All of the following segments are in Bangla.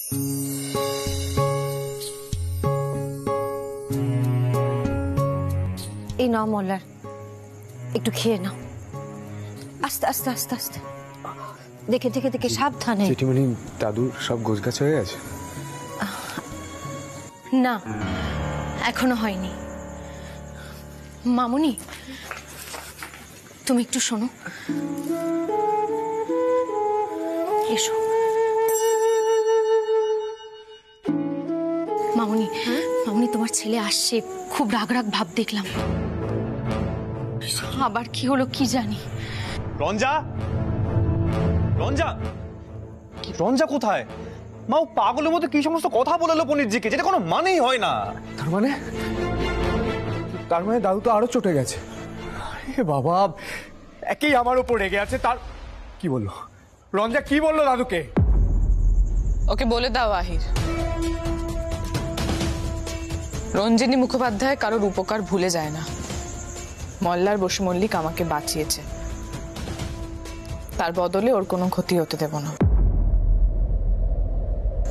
এই নাও মল্লার, একটু খেয়ে নাও। আস্তে আস্তে আস্তে আস্তে, দেখে দেখে দেখে, সাবধানে। জেঠিমণি, দাদুর সব গোছগাছ হয়ে গেছে? না, এখনো হয়নি। মামুনি, তুমি একটু শোনো, এসো। মামুনি, মামুনি, তোমার ছেলে আসছে, খুব রাগ রাগ ভাব দেখলাম। আবার কি হলো কি জানি। রঞ্জা, রঞ্জা, রঞ্জা কোথায়? মা, ও পাগলের মতো কি সমস্ত কথা বললো পণ্ডিতজিকে, যেটা কোনো মানেই হয় না। তার মানে দাদু তো আরো চটে গেছে। বাবা, একেই আমার উপর রেগে আছে। তার কি বললো রঞ্জা? কি বললো দাদুকে? ওকে বলে দাও আহির, রঞ্জিনী মুখোপাধ্যায় কারোর উপকার ভুলে যায় না। মল্লার বসু মল্লিক আমাকে বাঁচিয়েছে, তার বদলে ওর কোনো ক্ষতি হতে দেব না।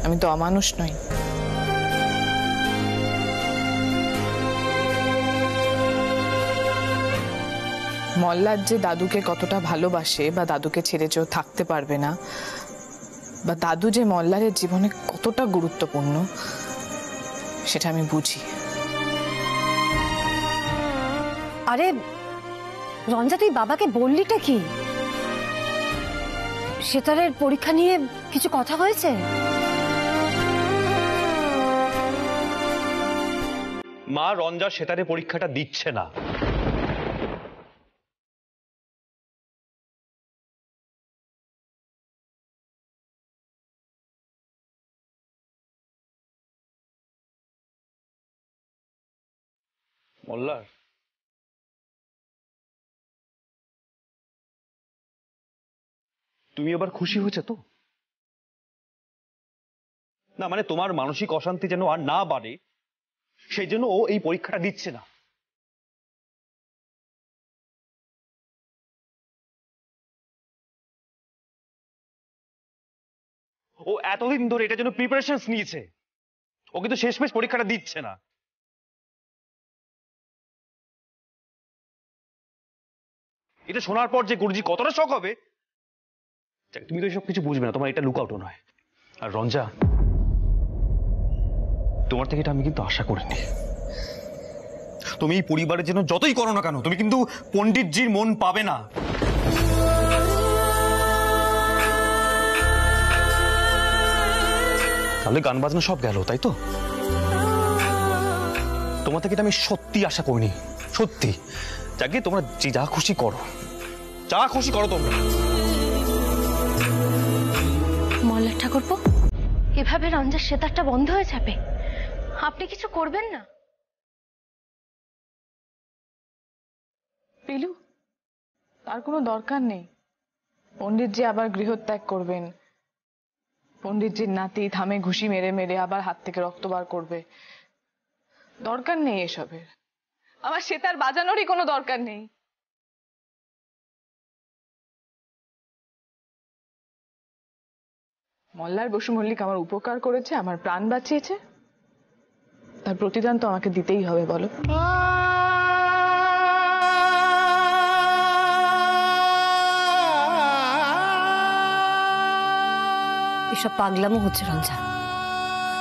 আমি তো অমানুষ নই। মল্লার যে দাদুকে কতটা ভালোবাসে, বা দাদুকে ছেড়ে যেও থাকতে পারবে না, বা দাদু যে মল্লারের জীবনে কতটা গুরুত্বপূর্ণ, সেটা আমি বুঝি। আরে রঞ্জা, তুই বাবাকে বললিটা কি? সেতারের পরীক্ষা নিয়ে কিছু কথা হয়েছে? মা, রঞ্জা সেতারে পরীক্ষাটা দিচ্ছে না। মল্লার, তুমি এবার খুশি হয়েছে তো? না মানে তোমার মানসিক অশান্তি যেন আর না বাড়ে, সেই জন্য ও এই পরীক্ষাটা দিচ্ছে না। ও এতদিন ধরে এটার জন্য প্রিপারেশনস নিয়েছে, ও কিন্তু শেষমেশ পরীক্ষাটা দিচ্ছে না। এটা শোনার পর যে গুরুজি কতটা শক হবে, তুমি তো এসব কিছু বুঝবে না, তোমার এটা লুকআউটও নয়। আর রঞ্জা, তোমার থেকে এটা আমি কিন্তু আশা করিনি। তুমি এই পরিবারের জন্য যতই করো না কেন, তুমি কিন্তু পণ্ডিতজির মন পাবে না। তাহলে গান বাজনা সব গেল, তাই তো? তোমার থেকে এটা আমি সত্যি আশা করিনি, সত্যি। যাকে তোমরা যা খুশি করো, যা খুশি করো তোমরা। মল্লার ঠাকুরপো, এভাবে রঞ্জার সেতারটা বন্ধ হয়ে যাবে? আপনি কিছু করবেন না? পিলু, তার কোনো দরকার নেই। পণ্ডিতজি আবার গৃহত্যাগ করবেন, পণ্ডিতজির নাতি থামে ঘুষি মেরে মেরে আবার হাত থেকে রক্ত বার করবে। দরকার নেই এসবের। আমার সেতার বাজানোরই কোনো দরকার নেই। মল্লার বসু মল্লিক আমার উপকার করেছে, আমার প্রাণ বাঁচিয়েছে, তার প্রতিদান তো আমাকে দিতেই হবে, বলো। এসব পাগলামো হচ্ছে রঞ্জা,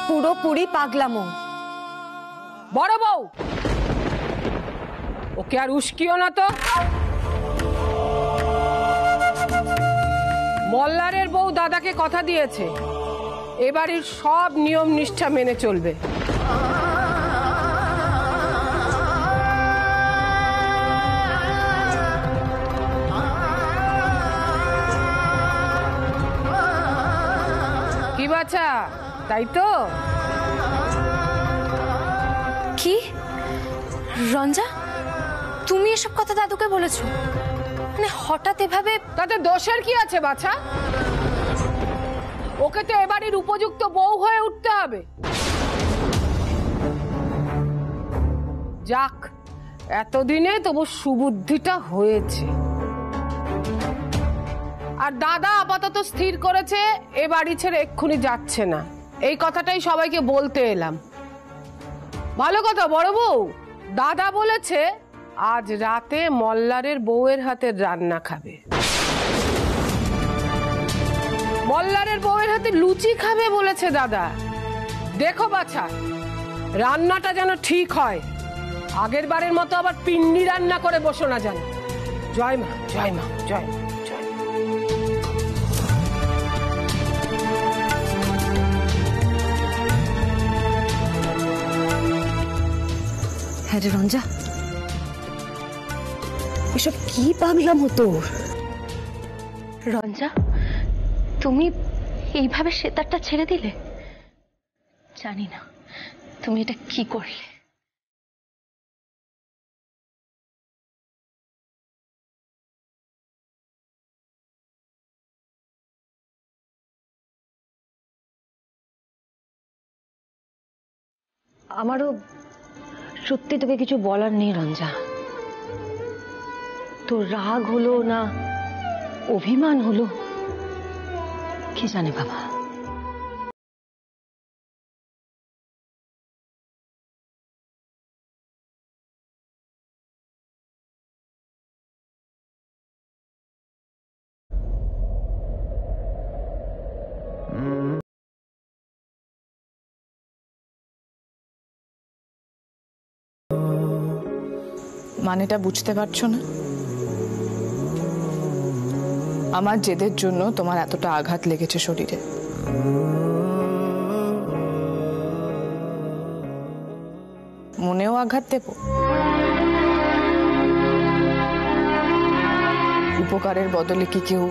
পুরোপুরি পাগলামো। বড় বউ, ওকে আর উস্কিও না তো। মল্লারের বউ দাদাকে কথা দিয়েছে, এবারের সব নিয়ম নিষ্ঠা মেনে চলবে। কি বাছা, তাই তো? কি রঞ্জা, তুমি এসব কথা দাদুকে বলেছো? মানে হঠাৎ এভাবে? তাতে দোষের কি আছে বাছা? ওকে তো এবারের উপযুক্ত বউ হয়ে উঠতে হবে। যাক, এতদিনে তবু সুবুদ্ধিটা হয়েছে। আর দাদা আপাতত স্থির করেছে এ বাড়ি ছেড়ে এক্ষুনি যাচ্ছে না। এই কথাটাই সবাইকে বলতে এলাম। ভালো কথা বড় বউ, দাদা বলেছে আজ রাতে মল্লারের বউয়ের হাতের রান্না খাবে, মল্লারের বউয়ের হাতে লুচি খাবে বলেছে দাদা। দেখো বাছা, রান্নাটা যেন ঠিক হয়, আগের বারের মতো আবার পিন্ডি রান্না করে বসো না যেন। জয় মা, জয় মা, জয় মা, জয় মা। হ্যাঁ রে রঞ্জা, এসব কি পাগলাম তোর? রঞ্জা, তুমি এইভাবে সেতারটা ছেড়ে দিলে? জানি না তুমি এটা কি করলে। আমারও সত্যি তোকে কিছু বলার নেই রঞ্জা। তোর রাগ হলো না অভিমান হলো কি জানে বাবা। মানেটা বুঝতে পারছো না? আমার জেদের জন্য তোমার এতটা আঘাত লেগেছে শরীরে। মনেও আঘাত দেব? উপকারের বদলে কি কেউ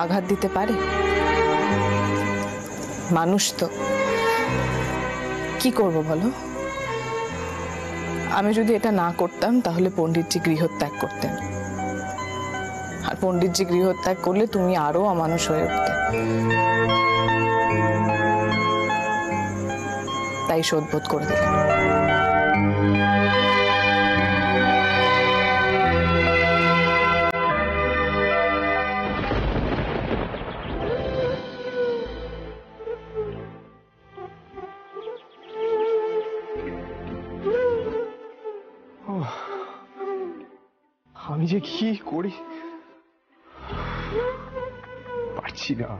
আঘাত দিতে পারে? মানুষ তো। কি করব বলো? আমি যদি এটা না করতাম তাহলে পণ্ডিতজি গৃহত্যাগ করতেন, আর পণ্ডিতজি গৃহত্যাগ করলে তুমি আরো অমানুষ হয়ে উঠতে। তাই শোধবোধ করে দিলাম। আমি যে কি করি পারছি না,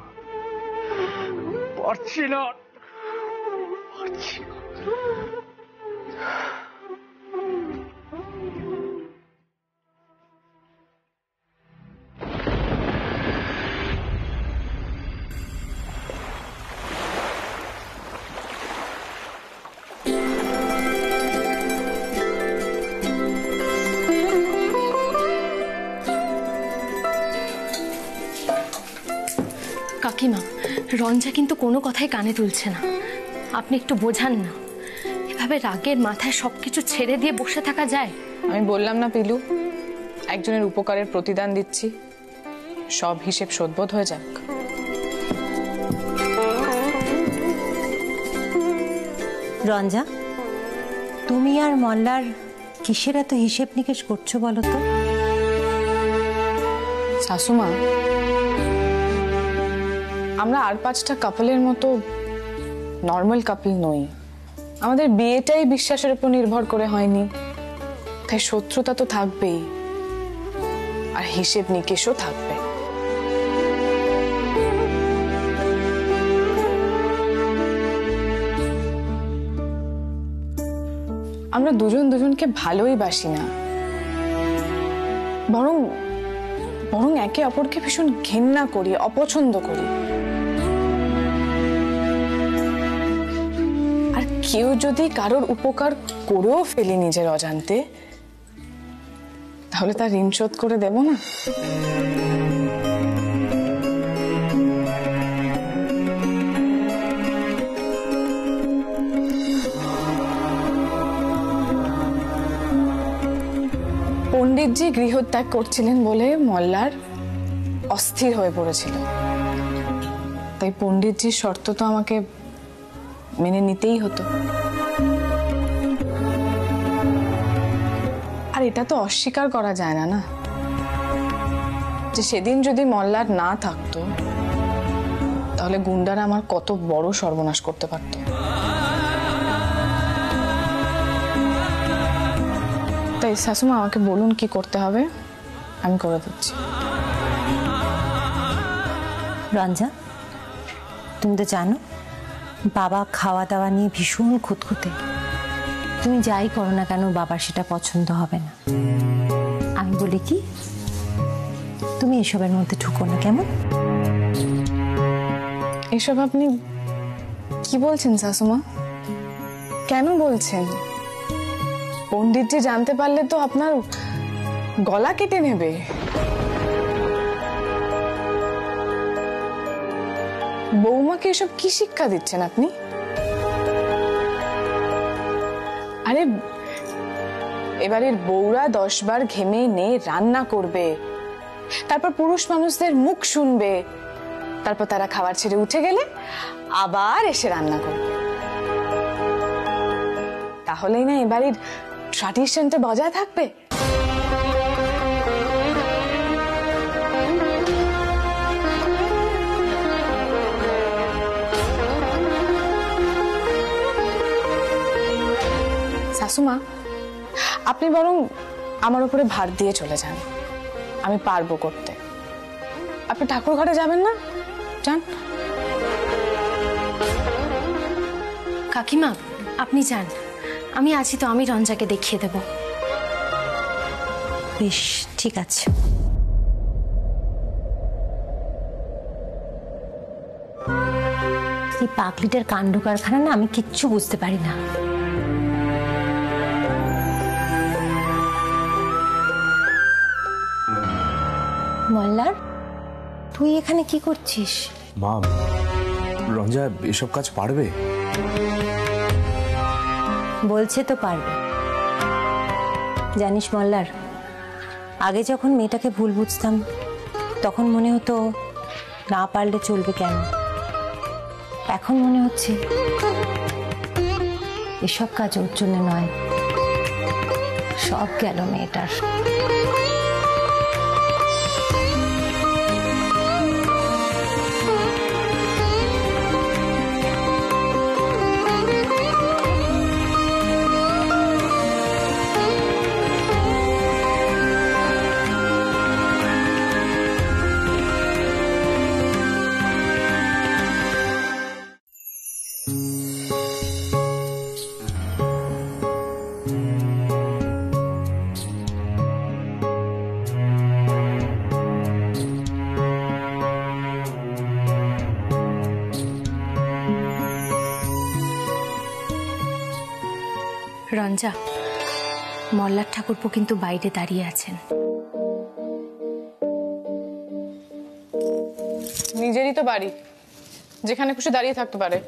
পারছি না, পারছি না। কাকিমা, রঞ্জা কিন্তু কোনো কথাই কানে তুলছে না। আপনি একটু বোঝান না। এভাবে রাগের মাথায় সবকিছু ছেড়ে দিয়ে বসে থাকা যায়? আমি বললাম না পিলু, একজনের উপকারের প্রতিদান দিচ্ছি, সব হিসেব শোধবোধ হয়ে যাক। রঞ্জা, তুমি আর মল্লার কিসের এত হিসেব নিকেশ করছো বলো তো? শাশুমা, আমরা আর 5টা কাপলের মতো নর্মাল কাপল নই। আমাদের বিয়েটাই বিশ্বাসের উপর নির্ভর করে হয়নি, তাই শত্রুতা তো থাকবেই, আর হিসেব নিকেশও থাকবে। আমরা দুজন দুজনকে ভালোই বাসি না, বরং বরং একে অপরকে ভীষণ ঘৃণা করি, অপছন্দ করি। আর কেউ যদি কারোর উপকার করেও ফেলে নিজের অজান্তে, তাহলে তার ঋণ শোধ করে দেব না? পণ্ডিতজি গৃহত্যাগ করছিলেন বলে মল্লার অস্থির হয়ে পড়েছিল, তাই পণ্ডিতজির শর্ত তো আমাকে মেনে নিতেই হতো। আর এটা তো অস্বীকার করা যায় না না, যে সেদিন যদি মল্লার না থাকতো তাহলে গুন্ডারা আমার কত বড় সর্বনাশ করতে পারত। তাই শাশুমা আমাকে বলুন কি করতে হবে, আমি করে দিচ্ছি। রঞ্জা, তুমি তো জানো বাবা খাওয়া দাওয়া নিয়ে ভীষণ খুঁতখুঁতে। তুমি যাই করো না কেন বাবার সেটা পছন্দ হবে না। আমি বলি কি, তুমি এসবের মধ্যে ঢুকো না, কেমন? এসব আপনি কি বলছেন শাশুমা? কেন বলছেন? পণ্ডিতজি জানতে পারলে তো আপনার গলা কেটে নেবে। বৌমাকে এসব কি শিক্ষা দিচ্ছেন আপনি? আরে এবারের বউরা 10 বার ঘেমে নে রান্না করবে, তারপর পুরুষ মানুষদের মুখ শুনবে, তারপর তারা খাবার ছেড়ে উঠে গেলে আবার এসে রান্না করবে। তাহলেই না এবারের ট্র্যাডিশনটা বজায় থাকবে। শাশুমা, আপনি বরং আমার উপরে ভার দিয়ে চলে যান, আমি পারবো করতে। আপনি ঠাকুর ঘরে যাবেন না? যান। কাকিমা আপনি যান, আমি আছি তো, আমি রঞ্জাকে দেখিয়ে দেব। বেশ, ঠিক আছে। এই পাগলিটার কাণ্ড কারখানা না আমি কিচ্ছু বুঝতে পারি না। মল্লার, তুই এখানে কি করছিস? মা, রঞ্জা এসব কাজ পারবে? বলছে তো পারবে। জানিস মল্লার, আগে যখন মেয়েটাকে ভুল বুঝতাম তখন মনে হতো না পারলে চলবে কেন। এখন মনে হচ্ছে এসব কাজ ওর জন্য নয়, সব গেল মেয়েটার। রঞ্জা, মল্লার ঠাকুরপো কিন্তু বাইরে দাঁড়িয়ে আছেন। নিজেরই তো বাড়ি, যেখানে খুশি দাঁড়িয়ে থাকতে পারে।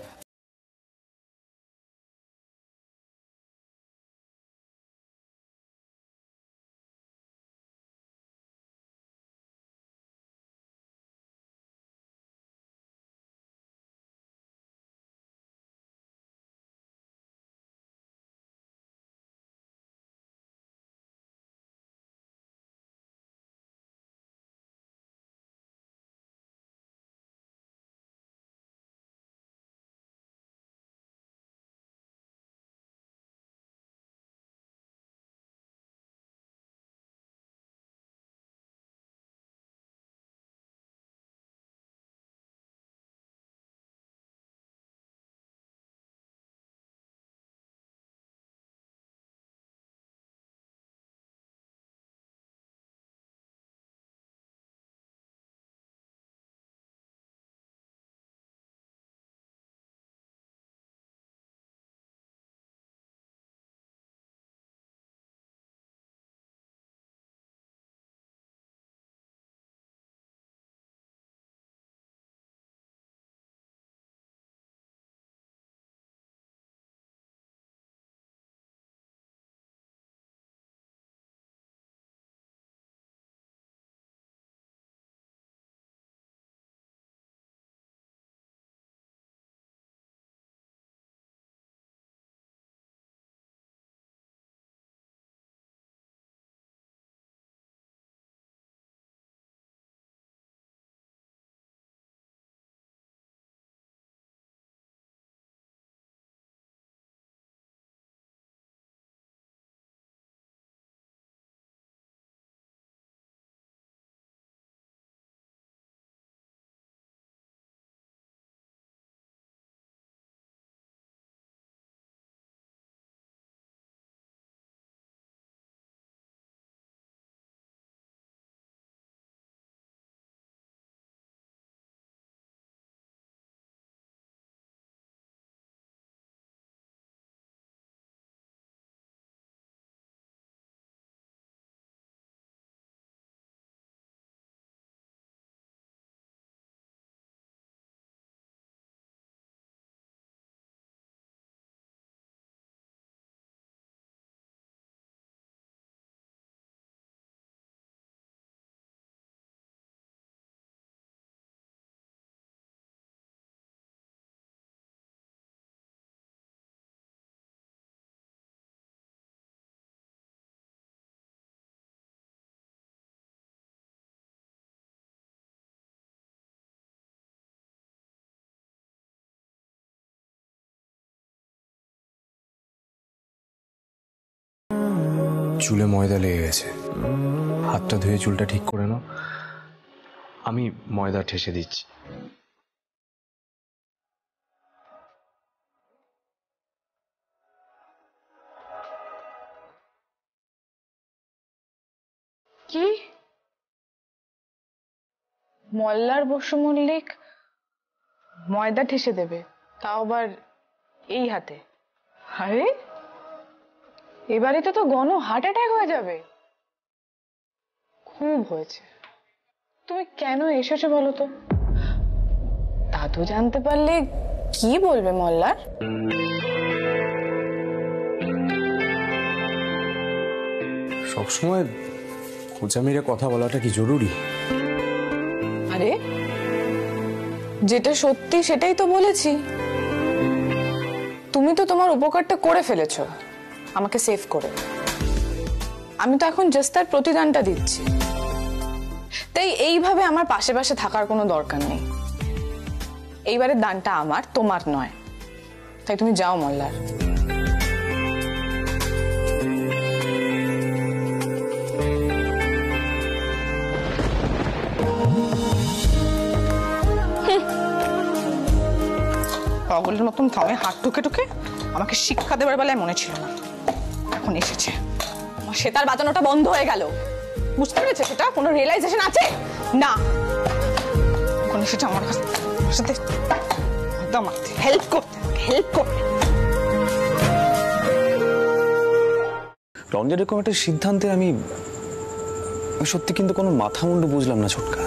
চুলে ময়দা লেগে গেছে, হাতটা ধুয়ে চুলটা ঠিক করে নাও, আমি ময়দা ঠেসে দিচ্ছি। কি মল্লার বসু মল্লিক ময়দা ঠেসে দেবে, তাও আবার এই হাতে? আরে এবারে তো গণ হার্ট অ্যাটাক হয়ে যাবে। খুব হয়েছে, তুমি কেন এসেছো বলো তো? দাদু জানতে পারলে কি বলবে মল্লার? সবসময় খোঁচা মেরে কথা বলাটা কি জরুরি? আরে যেটা সত্যি সেটাই তো বলেছি। তুমি তো তোমার উপকারটা করে ফেলেছো আমাকে সেভ করে, আমি তো এখন জাস্ট তার প্রতিদানটা দিচ্ছি। তাই এইভাবে আমার পাশে পাশে থাকার কোনো দরকার নেই। এইবারের দানটা আমার, তোমার নয়। তাই তুমি যাও মল্লার। পাগলের মতন থামে হাত টুকে টুকে আমাকে শিক্ষা দেবার বেলায় মনে ছিল না, এখন এসেছে। আমার সেতার বাজানোটা বন্ধ হয়ে গেল, বুঝতে পেরেছে? সেটা কোনো রিয়েলাইজেশন আছে না। এখন এসেছে আমার সাথে হেল্প করতে, হেল্প করতে। রঞ্জা এরকম একটা সিদ্ধান্তে আমি সত্যি কিন্তু কোনো মাথা মুন্ডু বুঝলাম না ছোটকা।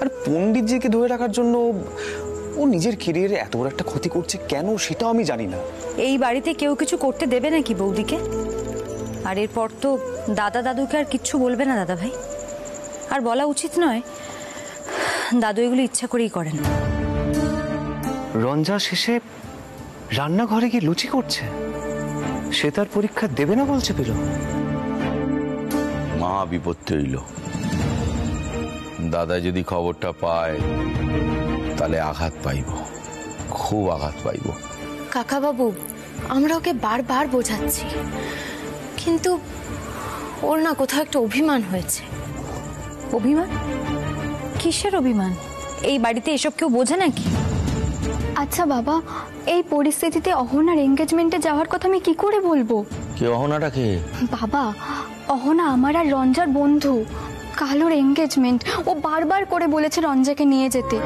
আর পণ্ডিতজিকে ধরে রাখার জন্য ও নিজের ক্যারিয়ারে এত বড় একটা ক্ষতি করছে কেন, সেটাও আমি জানি না। এই বাড়িতে কেউ কিছু করতে দেবে নাকি বৌদিকে? আর এরপর তো দাদা দাদুকে আর কিচ্ছু বলবে না দাদা ভাই, আর বলা উচিত নয়। দাদু এগুলো ইচ্ছা করেই করেন। রঞ্জা শেষে রান্নাঘরে গিয়ে লুচি করছে, সে তার পরীক্ষা দেবে না বলছে পেল। মা বিপত্তি হইল, দাদা যদি খবরটা পায় তাহলে আঘাত পাইব, খুব আঘাত পাইব। কাকা বাবু, আমরা ওকে বারবার বোঝাচ্ছি, কিন্তু ওর না কোথাও একটা অভিমান হয়েছে। অভিমান? কিসের অভিমান? এই বাড়িতে এসব কেউ বোঝে নাকি? আচ্ছা বাবা, এই পরিস্থিতিতে অহনার এঙ্গেজমেন্টে যাওয়ার কথা আমি কি করে বলবো? কে অহনাটা? কে? বাবা, অহনা আমার আর রঞ্জার বন্ধু। কালোর এঙ্গেজমেন্ট, ও বারবার করে বলেছে রঞ্জাকে নিয়ে যেতে।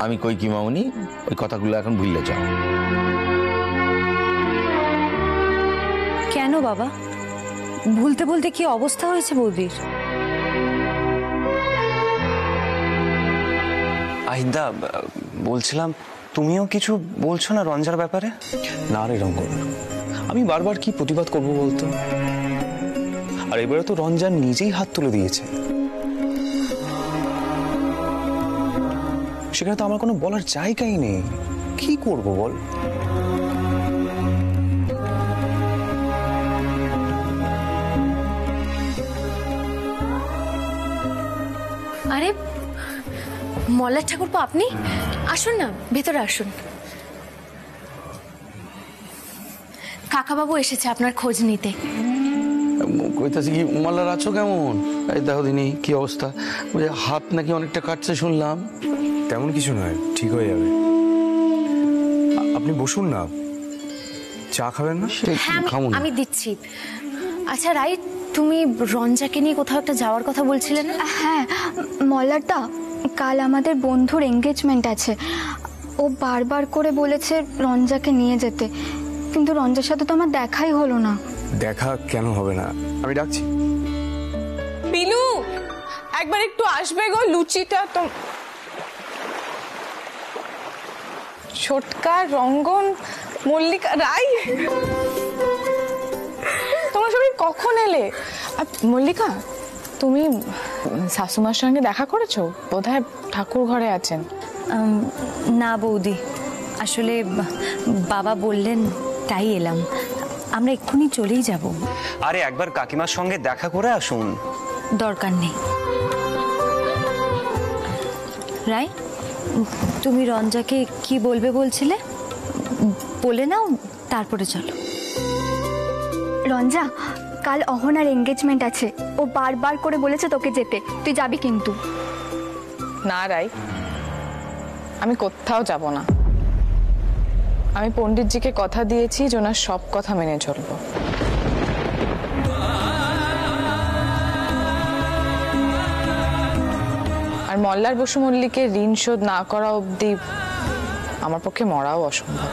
আমি কই কি মামুনি, ওই কথাগুলো এখন ভুলে যাও। কেন বাবা? ভুলতে বলতে কি অবস্থা হয়েছে বৌদির? আহিদা, বলছিলাম তুমিও কিছু বলছো না রঞ্জার ব্যাপারে? না রে রঙ্গন, আমি বারবার কি প্রতিবাদ করবো বলতো? আর এবারে তো রঞ্জান নিজেই হাত তুলে দিয়েছে, সেখানে তো আমার কোনো বলার জায়গাই নেই। কি করব বল? আরে মল্লার ঠাকুরপো, আপনি আসুন না, ভেতরে আসুন। কাকাবাবু এসেছে আপনার খোঁজ নিতে। কইতাছি কি, মাল্লার আছো কেমন? এই দেখো দিনি কি অবস্থা, হাত নাকি অনেকটা কাটছে শুনলাম। তেমন কিছু নয়, ঠিক হয়ে যাবে। আপনি বসুন না, চা খাবেন না? হ্যাঁ, আমি দিচ্ছি। আচ্ছা রাই, তুমি রঞ্জাকে নিয়ে কোথাও একটা যাওয়ার কথা বলছিলে না? হ্যাঁ মল্লারদা, কাল আমাদের বন্ধুর এঙ্গেজমেন্ট আছে। ও বারবার করে বলেছে রঞ্জাকে নিয়ে যেতে, কিন্তু রঞ্জার সাথে তো আমার দেখাই হলো না। দেখা কেন হবে না, আমি ডাকছি। বিলু, একবার একটু আসবে গো, লুচিটা তো। ছোটকা, রঙ্গন, মল্লিকা, রাই, তোমরা সবাই কখন এলে? মল্লিকা, তুমি শাশুমার সঙ্গে দেখা করেছো? বোধহয় ঠাকুর ঘরে আছেন। না বৌদি, আসলে বাবা বললেন তাই এলাম। আমরা এক্ষুনি চলেই যাব। আরে একবার কাকিমার সঙ্গে দেখা করে আসুন। দরকার নেই। রাই, তুমি রঞ্জাকে কি বলবে বলছিলে? বলে নাও, তারপরে চলো। রঞ্জা, কাল অহনার এঙ্গেজমেন্ট আছে, ও বারবার করে বলেছে তোকে যেতে, তুই যাবি কিন্তু। না রাই, আমি কোথাও যাব না। আমি পণ্ডিতজিকে কথা দিয়েছি যে ওনার সব কথা মেনে চলবো। আর মল্লার বসু মল্লিকের ঋণ শোধ না করা অবধি আমার পক্ষে মরাও অসম্ভব।